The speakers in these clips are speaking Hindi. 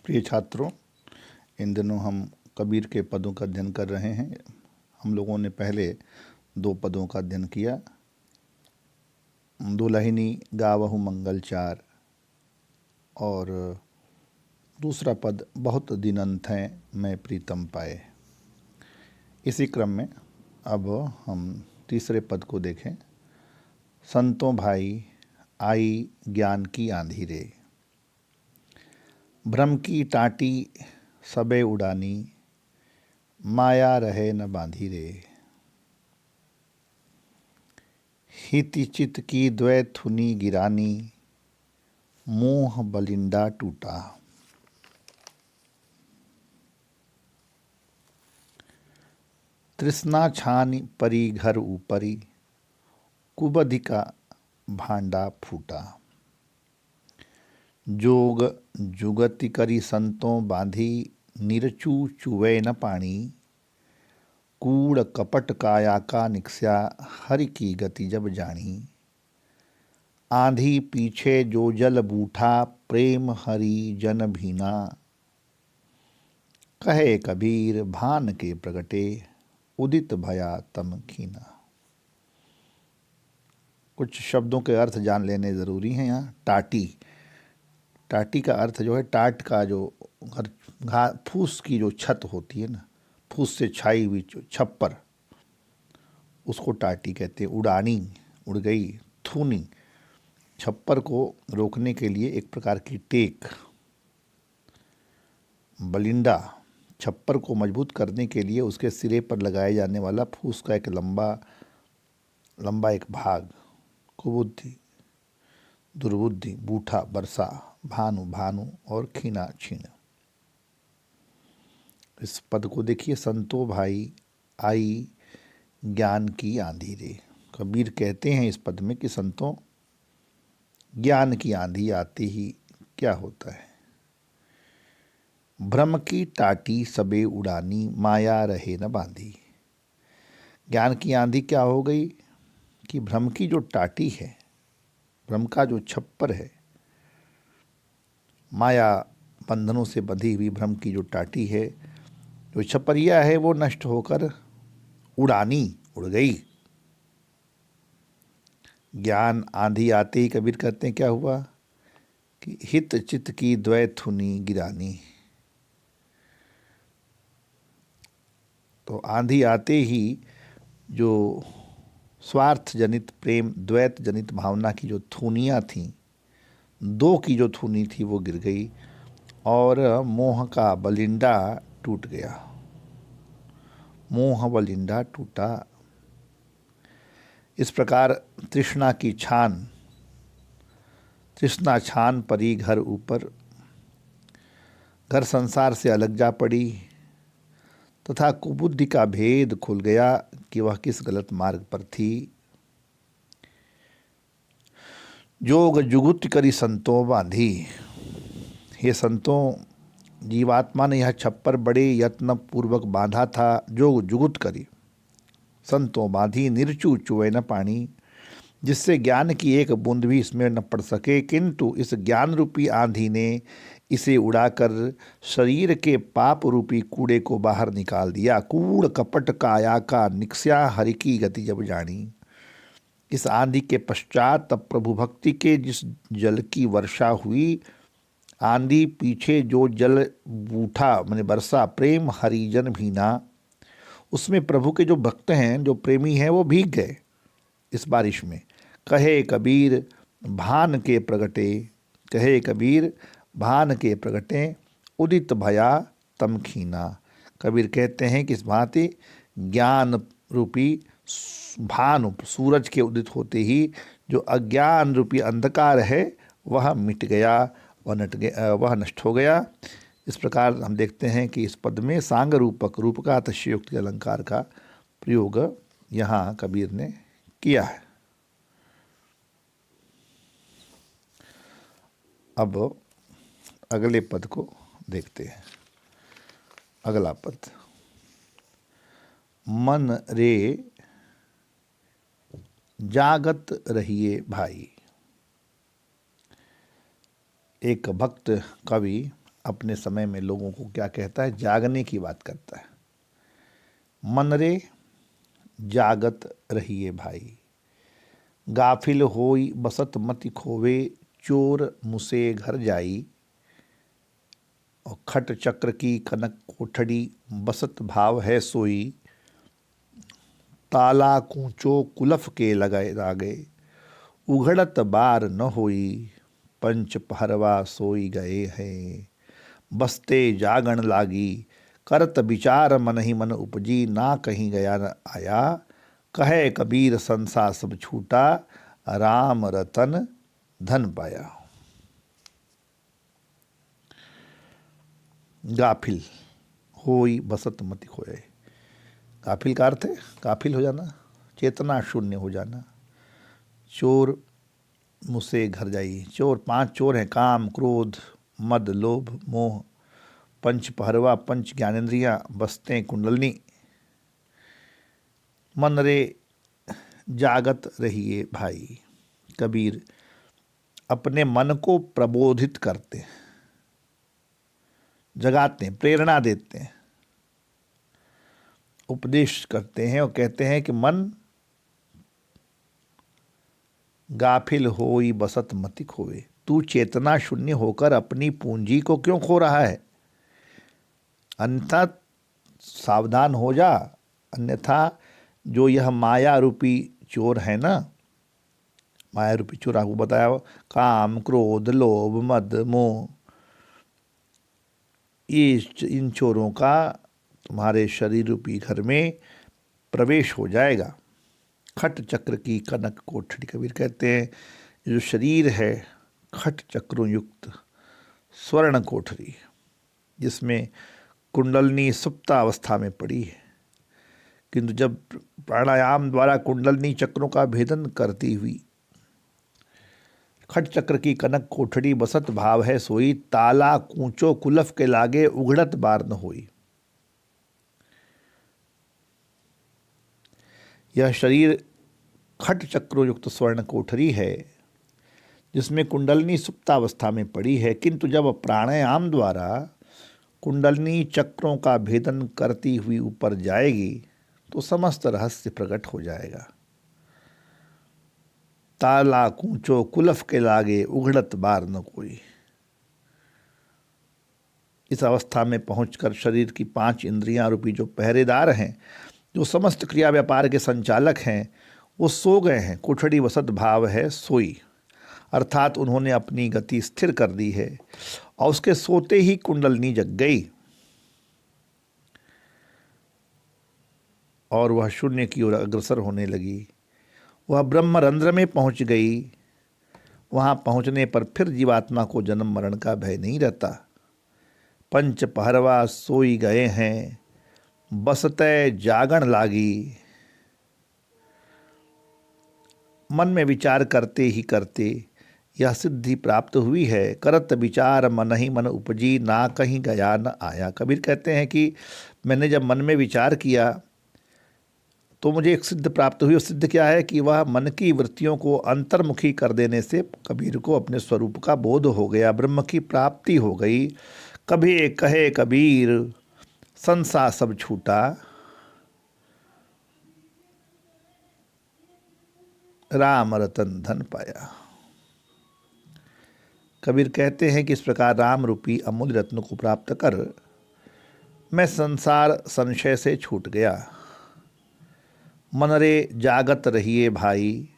प्रिय छात्रों, इन दिनों हम कबीर के पदों का अध्ययन कर रहे हैं। हम लोगों ने पहले 2 पदों का अध्ययन किया। दुलहिनी गावहु मंगल चार और दूसरा पद बहुत दिनंत हैं मैं प्रीतम पाए। इसी क्रम में अब हम तीसरे पद को देखें। संतों भाई आई ज्ञान की आंधी रे, भ्रम की टाटी सबे उड़ानी, माया रहे न बांधी रे। हिति चित की द्वैथुनी गिरानी, मोह बलिंडा टूटा। तृष्णा छान परी घर ऊपरी, कुबधि का भांडा फूटा। जोग जुगति करी संतों बांधी, निरचू चुवे न पानी। कूड़ कपट काया का निक्स्या, हरि की गति जब जानी। आंधी पीछे जो जल बूठा, प्रेम हरि जन भीना। कहे कबीर भान के प्रगटे, उदित भया तम खीना। कुछ शब्दों के अर्थ जान लेने ज़रूरी हैं। यहाँ टाटी का अर्थ जो है, टाट का जो फूस की जो छत होती है ना, फूस से छाई हुई छप्पर, उसको टाटी कहते हैं। उड़ानी, उड़ गई। थूनी, छप्पर को रोकने के लिए एक प्रकार की टेक। बलिंडा, छप्पर को मजबूत करने के लिए उसके सिरे पर लगाए जाने वाला फूस का एक लंबा एक भाग। कुबुद्धि, दुर्बुद्धि। बूठा, बरसा। भानु और खीना, छीण। इस पद को देखिए। संतो भाई आई ज्ञान की आंधी रे। कबीर कहते हैं इस पद में कि संतों, ज्ञान की आंधी आते ही क्या होता है। भ्रम की टाटी सबे उड़ानी, माया रहे न बांधी। ज्ञान की आंधी क्या हो गई कि भ्रम की जो टाटी है, भ्रम का जो छप्पर है, माया बंधनों से बंधी हुई भ्रम की जो टाटी है, जो छपरिया है, वो नष्ट होकर उड़ानी, उड़ गई। ज्ञान आंधी आते ही कबीर कहते हैं क्या हुआ कि हित चित की द्वैथुनी गिरानी। तो आंधी आते ही जो स्वार्थ जनित प्रेम, द्वैत जनित भावना की जो थूनियाँ थीं, 2 की जो थूनी थी वो गिर गई और मोह का बलिंडा टूट गया। मोह बलिंडा टूटा। इस प्रकार तृष्णा छान परी घर ऊपर, घर संसार से अलग जा पड़ी तथा कुबुद्धि का भेद खुल गया कि वह किस गलत मार्ग पर थी। जोग जुगुत करी संतों बांधी। हे संतों, जीवात्मा ने यह छप्पर बड़े यत्न पूर्वक बांधा था। जोग जुगुत करी संतों बांधी, निरचू चुवे न पानी, जिससे ज्ञान की एक बूंद भी इसमें न पड़ सके। किंतु इस ज्ञान रूपी आंधी ने इसे उड़ाकर शरीर के पाप रूपी कूड़े को बाहर निकाल दिया। कूड़ कपट काया का निक्स्या, हरि की गति जब जानी। इस आंधी के पश्चात तब प्रभु भक्ति के जिस जल की वर्षा हुई, आंधी पीछे जो जल बूठा मैंने बरसा, प्रेम हरिजन भीना, उसमें प्रभु के जो भक्त हैं, जो प्रेमी हैं, वो भीग गए इस बारिश में। कहे कबीर भान के प्रगटे, कहे कबीर भान के प्रगटे, उदित भया तम खीना। कबीर कहते हैं कि इस भांति ज्ञान रूपी भानु, सूरज के उदित होते ही जो अज्ञान रूपी अंधकार है वह मिट गया, वह नष्ट हो गया। इस प्रकार हम देखते हैं कि इस पद में सांग रूपक, रूप का अतिशयोक्ति अलंकार का प्रयोग यहाँ कबीर ने किया है। अब अगले पद को देखते हैं। अगला पद, मन रे जागत रहिए भाई। एक भक्त कवि अपने समय में लोगों को क्या कहता है, जागने की बात करता है। मन रे जागत रहिए भाई, गाफिल होई बसत मति खोवे, चोर मुसे घर जाई। और खट चक्र की कनक कोठड़ी, बसत भाव है सोई। ताला कूचो कुलफ के लगाए रागे, उघड़त बार न होई। पंच पहरवा सोई गए हैं, बसते जागण लागी। करत विचार मन ही मन उपजी, ना कहीं गया न आया। कहे कबीर संसा सब छूटा, राम रतन धन पाया। गाफिल होई बसत मति खोए। गाफिल का अर्थ है गाफिल हो जाना, चेतना शून्य हो जाना। चोर मुझसे घर जाई। चोर 5 चोर हैं, काम क्रोध मद लोभ मोह। पंच पहरवा, पंच ज्ञानेन्द्रियां, बसते कुंडलनी। मन रे जागत रहिए भाई, कबीर अपने मन को प्रबोधित करते हैं, जगाते हैं, प्रेरणा देते हैं, उपदेश करते हैं और कहते हैं कि मन गाफिल होई बसत मति खोवे। तू चेतना शून्य होकर अपनी पूंजी को क्यों खो रहा है? अन्यथा सावधान हो जा, अन्यथा जो यह माया रूपी चोर है ना, माया रूपी चोर आपको बताया, काम क्रोध लोभ मद मोह, इन चोरों का तुम्हारे शरीर रूपी घर में प्रवेश हो जाएगा। खट चक्र की कनक कोठड़ी, कबीर कहते हैं जो शरीर है खट चक्रों युक्त स्वर्ण कोठरी, जिसमें कुंडलनी सुप्तावस्था में पड़ी है, किंतु जब प्राणायाम द्वारा कुंडलनी चक्रों का भेदन करती हुई खट चक्र की कनक कोठड़ी, बसत भाव है सोई। ताला कूचो कुलफ के लागे, उघड़त बार न होई। यह शरीर खट चक्रों युक्त स्वर्ण कोठरी है, जिसमें कुंडलनी सुप्तावस्था में पड़ी है, किंतु जब प्राणायाम द्वारा कुंडलनी चक्रों का भेदन करती हुई ऊपर जाएगी तो समस्त रहस्य प्रकट हो जाएगा। ताला कूचो कुलफ के लागे, उघड़त बार न कोई। इस अवस्था में पहुंचकर शरीर की 5 इंद्रियां रूपी जो पहरेदार हैं, जो समस्त क्रिया व्यापार के संचालक हैं, वो सो गए हैं। कोठड़ी वसत भाव है सोई, अर्थात उन्होंने अपनी गति स्थिर कर दी है और उसके सोते ही कुंडलनी जग गई और वह शून्य की ओर अग्रसर होने लगी। वह ब्रह्मरंध्र में पहुंच गई। वहां पहुंचने पर फिर जीवात्मा को जन्म मरण का भय नहीं रहता। पंच पहरवा सोई गए हैं, बसते जागण लागी। मन में विचार करते ही करते यह सिद्धि प्राप्त हुई है। करत विचार मन ही मन उपजी, ना कहीं गया न आया। कबीर कहते हैं कि मैंने जब मन में विचार किया तो मुझे एक सिद्ध प्राप्त हुई। और सिद्ध क्या है कि वह मन की वृत्तियों को अंतर्मुखी कर देने से कबीर को अपने स्वरूप का बोध हो गया, ब्रह्म की प्राप्ति हो गई। कभी कहे कबीर संसा सब छूटा, राम रतन धन पाया। कबीर कहते हैं कि इस प्रकार राम रूपी अमूल्य रत्न को प्राप्त कर मैं संसार संशय से छूट गया। मन रे जागत रहिए भाई,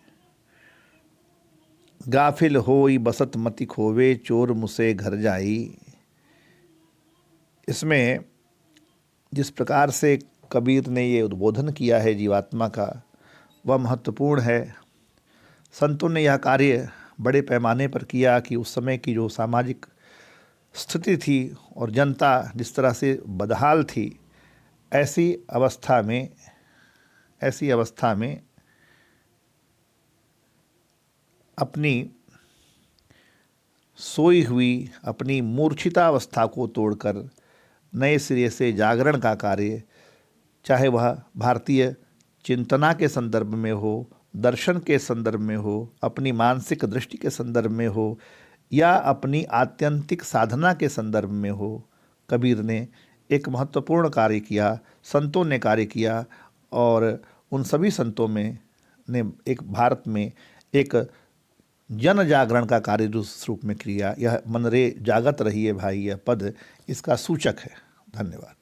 गाफिल होई बसत मति खोवे, चोर मुसे घर जाई। इसमें जिस प्रकार से कबीर ने ये उद्बोधन किया है जीवात्मा का, वह महत्वपूर्ण है। संतों ने यह कार्य बड़े पैमाने पर किया कि उस समय की जो सामाजिक स्थिति थी और जनता जिस तरह से बदहाल थी, ऐसी अवस्था में अपनी सोई हुई अपनी मूर्छितावस्था को तोड़कर नए सिरे से जागरण का कार्य, चाहे वह भारतीय चिंतना के संदर्भ में हो, दर्शन के संदर्भ में हो, अपनी मानसिक दृष्टि के संदर्भ में हो, या अपनी आत्यंतिक साधना के संदर्भ में हो, कबीर ने एक महत्वपूर्ण कार्य किया, संतों ने कार्य किया और उन सभी संतों में ने एक भारत में एक जन जागरण का कार्य उस रूप में किया। यह मन रे जागत रहिए भाई, यह पद इसका सूचक है। धन्यवाद।